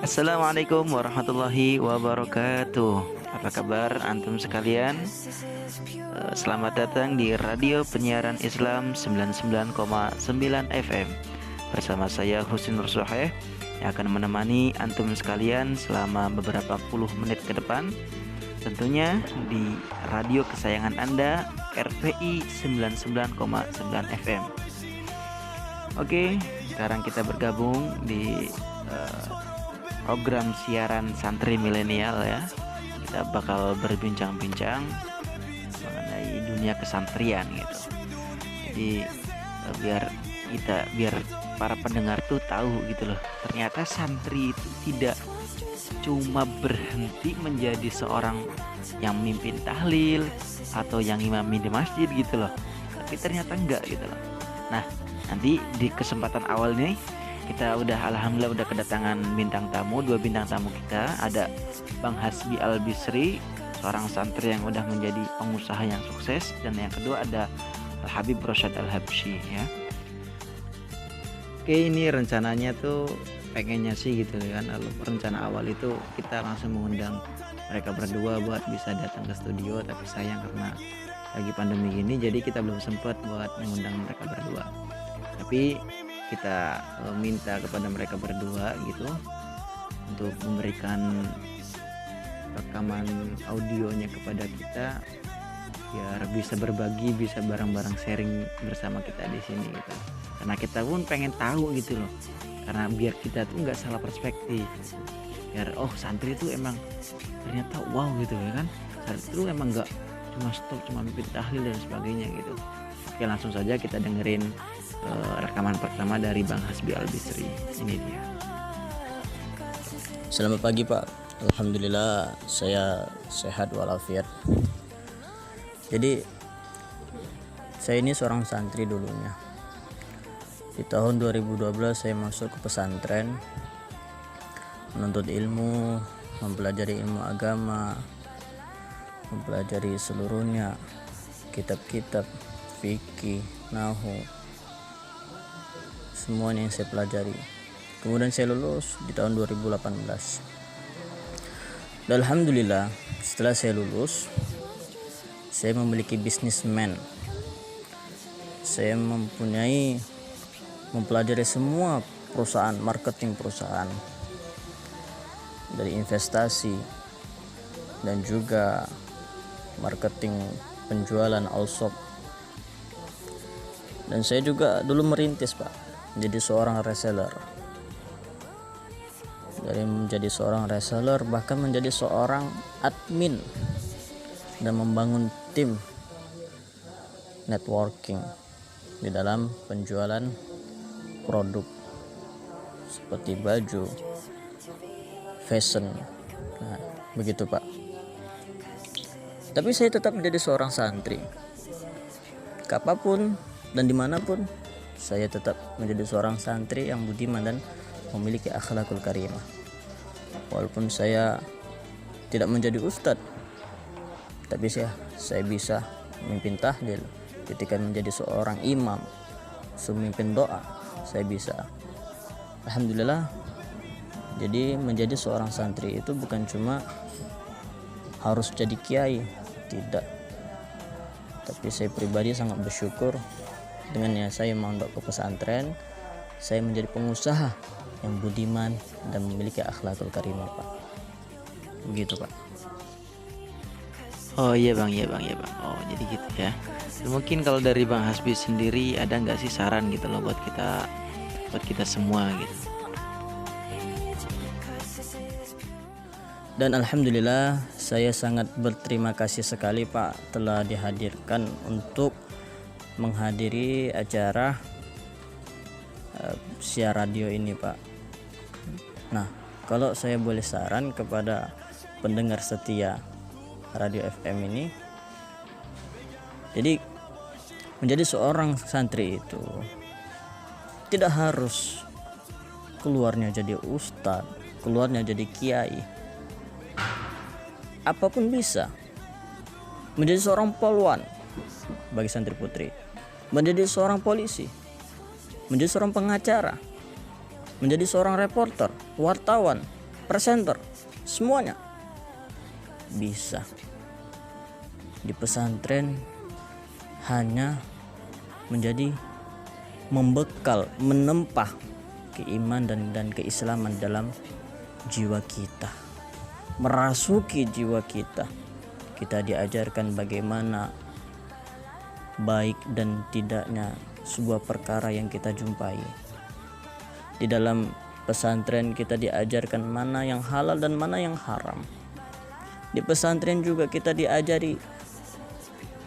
Assalamualaikum warahmatullahi wabarakatuh. Apa kabar antum sekalian? Selamat datang di Radio Penyiaran Islam 99,9 FM. Bersama saya Husin Nursoheh yang akan menemani antum sekalian selama beberapa puluh menit ke depan. Tentunya di radio kesayangan Anda, RPI 99,9 FM. Oke, sekarang kita bergabung di program siaran santri milenial ya. Kita bakal berbincang-bincang mengenai dunia kesantrian gitu. Jadi biar para pendengar tuh tahu gitu loh. Ternyata santri itu tidak cuma berhenti menjadi seorang yang mimpin tahlil atau yang imami di masjid gitu loh. Tapi ternyata enggak gitu loh. Nah, nanti di kesempatan awal nih kita alhamdulillah udah kedatangan dua bintang tamu kita. Ada Bang Hasbi Al-Bisri, seorang santri yang udah menjadi pengusaha yang sukses, dan yang kedua ada Al Habib Rosyad Al-Habsyi ya. Oke, ini rencananya tuh pengennya sih gitu kan. Lalu rencana awal itu kita langsung mengundang mereka berdua buat bisa datang ke studio, tapi sayang karena lagi pandemi gini jadi kita belum sempat buat mengundang mereka berdua. Tapi kita minta kepada mereka berdua gitu untuk memberikan rekaman audionya kepada kita biar bisa berbagi, bisa bareng-bareng sharing bersama kita di sini gitu. Karena kita pun pengen tahu gitu loh. Karena biar kita tuh nggak salah perspektif. Biar santri itu emang ternyata wow gitu ya kan. Santri itu emang nggak cuma mimpin tahlil dan sebagainya gitu. Oke, langsung saja kita dengerin rekaman pertama dari Bang Hasbi Al-Bisri. Ini dia. Selamat pagi Pak. Alhamdulillah saya sehat walafiat. Jadi saya ini seorang santri dulunya. Di tahun 2012 saya masuk ke pesantren, menuntut ilmu, mempelajari ilmu agama, mempelajari seluruhnya, kitab-kitab, fikih, nahwu, semuanya yang saya pelajari. Kemudian saya lulus di tahun 2018. Dan alhamdulillah setelah saya lulus, saya memiliki bisnismen. Saya mempelajari semua perusahaan, marketing perusahaan, dari investasi dan juga marketing penjualan all-shop. Dan saya juga dulu merintis Pak, menjadi seorang reseller. Dari menjadi seorang reseller bahkan menjadi seorang admin dan membangun tim networking di dalam penjualan produk seperti baju, fashion. Nah, begitu Pak. Tapi saya tetap menjadi seorang santri. Kapanpun dan dimanapun saya tetap menjadi seorang santri yang budiman dan memiliki akhlakul karimah. Walaupun saya tidak menjadi ustadz, tapi saya bisa memimpin tahlil. Ketika menjadi seorang imam, memimpin doa, saya bisa. Alhamdulillah. Jadi menjadi seorang santri itu bukan cuma harus jadi kiai, tidak. Tapi saya pribadi sangat bersyukur dengan saya mondok ke pesantren, saya menjadi pengusaha yang budiman dan memiliki akhlakul karimah Pak. Begitu Pak. Oh iya bang. Oh jadi gitu ya. Mungkin kalau dari Bang Hasbi sendiri ada nggak sih saran gitu loh buat kita semua gitu. Dan alhamdulillah saya sangat berterima kasih sekali Pak telah dihadirkan untuk menghadiri acara siar radio ini Pak. Nah, kalau saya boleh saran kepada pendengar setia radio FM ini, jadi menjadi seorang santri itu tidak harus keluarnya jadi ustadz, keluarnya jadi kiai. Apapun bisa. Menjadi seorang polwan bagi santri putri, menjadi seorang polisi, menjadi seorang pengacara, menjadi seorang reporter, wartawan, presenter, semuanya bisa. Di pesantren hanya menjadi membekal, menempah keimanan dan keislaman dalam jiwa kita, merasuki jiwa kita. Kita diajarkan bagaimana baik dan tidaknya sebuah perkara yang kita jumpai. Di dalam pesantren kita diajarkan mana yang halal dan mana yang haram. Di pesantren juga kita diajari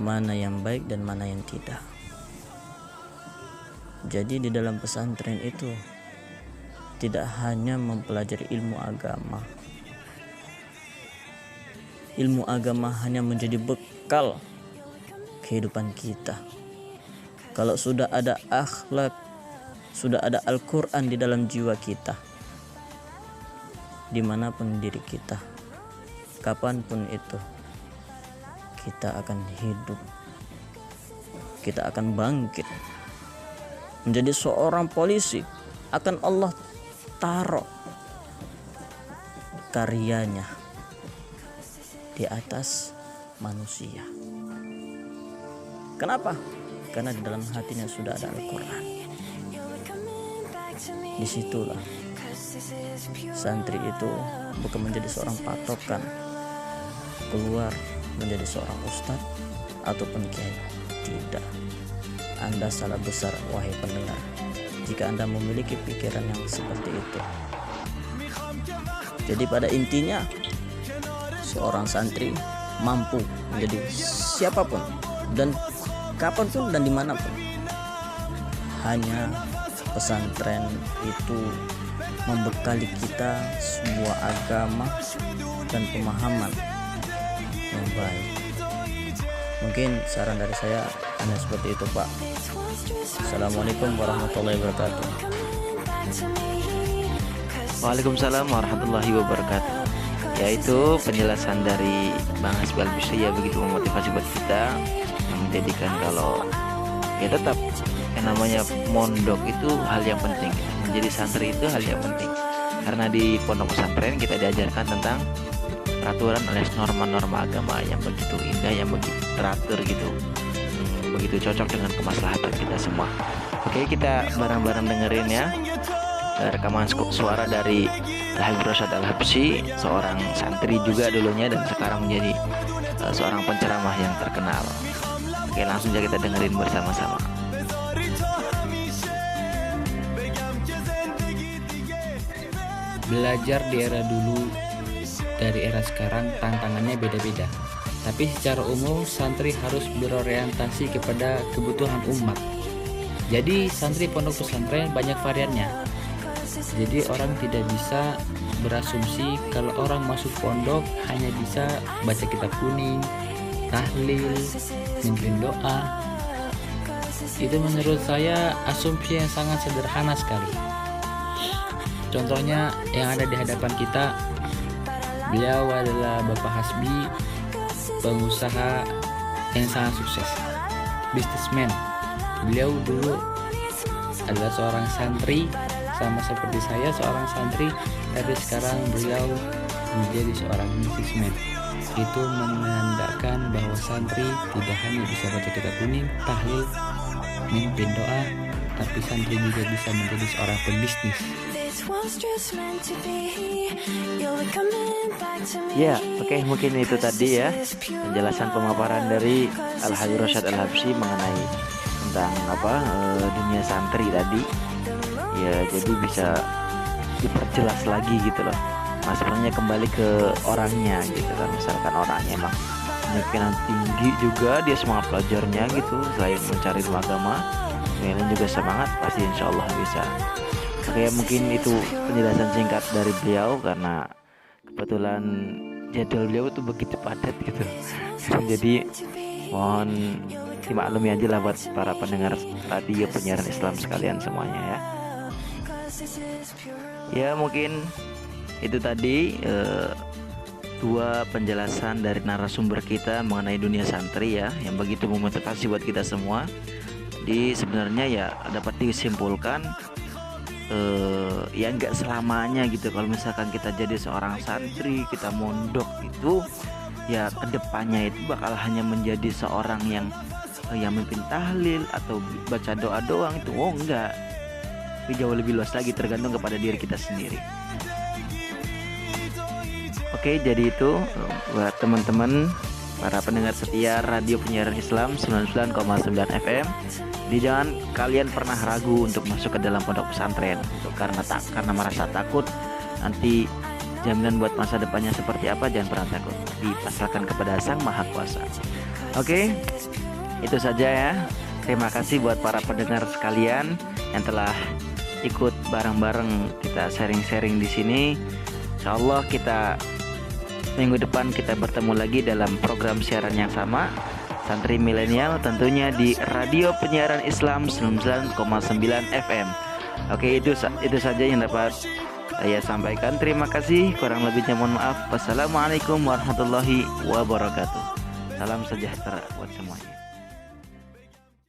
mana yang baik dan mana yang tidak. Jadi di dalam pesantren itu tidak hanya mempelajari ilmu agama. Ilmu agama hanya menjadi bekal kehidupan kita. Kalau sudah ada akhlak, sudah ada Al-Quran di dalam jiwa kita, dimanapun diri kita, kapanpun itu, kita akan hidup, kita akan bangkit menjadi seorang polisi. Akan Allah taruh karyanya di atas manusia. Kenapa? Karena di dalam hatinya sudah ada Al-Quran. Disitulah santri itu bukan menjadi seorang patokan keluar menjadi seorang ustadz ataupun kiai. Tidak. Anda salah besar, wahai pendengar, jika Anda memiliki pikiran yang seperti itu. Jadi pada intinya seorang santri mampu menjadi siapapun dan kapanpun dan dimanapun. Hanya pesantren itu membekali kita sebuah agama dan pemahaman yang baik. Mungkin saran dari saya hanya seperti itu, Pak. Assalamualaikum warahmatullahi wabarakatuh. Waalaikumsalam warahmatullahi wabarakatuh. Yaitu penjelasan dari Bang Hasbi Al-Bishri ya, begitu memotivasi buat kita, yang menjadikan kalau ya tetap yang namanya mondok itu hal yang penting, menjadi santri itu hal yang penting. Karena di pondok pesantren kita diajarkan tentang peraturan alias norma-norma agama yang begitu indah, yang begitu teratur gitu, begitu cocok dengan kemaslahatan kita semua. Oke, kita bareng-bareng dengerin ya rekaman suara dari Al-Habib Rosyad Al-Habsyi, seorang santri juga dulunya dan sekarang menjadi seorang penceramah yang terkenal. Oke, langsung aja kita dengerin bersama-sama. Belajar di era dulu dari era sekarang tantangannya beda-beda. Tapi secara umum santri harus berorientasi kepada kebutuhan umat. Jadi santri pondok pesantren banyak variannya. Jadi orang tidak bisa berasumsi kalau orang masuk pondok hanya bisa baca kitab kuning, tahlil, mimpin doa. Itu menurut saya asumsi yang sangat sederhana sekali. Contohnya yang ada di hadapan kita, beliau adalah Bapak Hasbi, pengusaha yang sangat sukses, businessman. Beliau dulu adalah seorang santri, sama seperti saya seorang santri, tapi sekarang beliau menjadi seorang businessman. Itu menandakan bahwa santri tidak hanya bisa baca kitab kuning, tahlil, mimpin doa, tapi santri juga bisa menjadi seorang pebisnis. Ya, oke, mungkin itu tadi ya penjelasan pemaparan dari Al-Habib Rosyad Al-Habsyi mengenai tentang dunia santri tadi. Ya, jadi bisa diperjelas lagi gitu loh. Masalahnya kembali ke orangnya gitu kan. Misalkan orangnya emang kemungkinan tinggi juga, dia semangat belajarnya gitu, selain mencari ilmu agama, kemudian juga semangat, pasti insya Allah bisa. Oke, mungkin itu penjelasan singkat dari beliau karena kebetulan jadwal beliau itu begitu padat gitu. Jadi mohon dimaklumi aja lah buat para pendengar radio penyiaran Islam sekalian semuanya ya. Ya, mungkin itu tadi dua penjelasan dari narasumber kita mengenai dunia santri ya, yang begitu memotivasi buat kita semua. Jadi sebenarnya ya dapat disimpulkan ya nggak selamanya gitu. Kalau misalkan kita jadi seorang santri, kita mondok itu ya kedepannya itu bakal hanya menjadi seorang yang mimpin tahlil atau baca doa doang itu. Oh enggak, tapi jauh lebih luas lagi, tergantung kepada diri kita sendiri. Oke, jadi itu buat teman-teman para pendengar setia Radio Penyiaran Islam 99,9 FM. Jadi jangan kalian pernah ragu untuk masuk ke dalam pondok pesantren karena merasa takut nanti jaminan buat masa depannya seperti apa. Jangan pernah takut, dipasrahkan kepada Sang Maha Kuasa. Oke, itu saja ya. Terima kasih buat para pendengar sekalian yang telah ikut bareng-bareng kita sharing-sharing di sini. Insyaallah kita minggu depan kita bertemu lagi dalam program siaran yang sama, Santri Milenial, tentunya di Radio Penyiaran Islam 99,9 FM. Oke, itu saja yang dapat saya sampaikan. Terima kasih, kurang lebihnya mohon maaf. Wassalamualaikum warahmatullahi wabarakatuh. Salam sejahtera buat semuanya.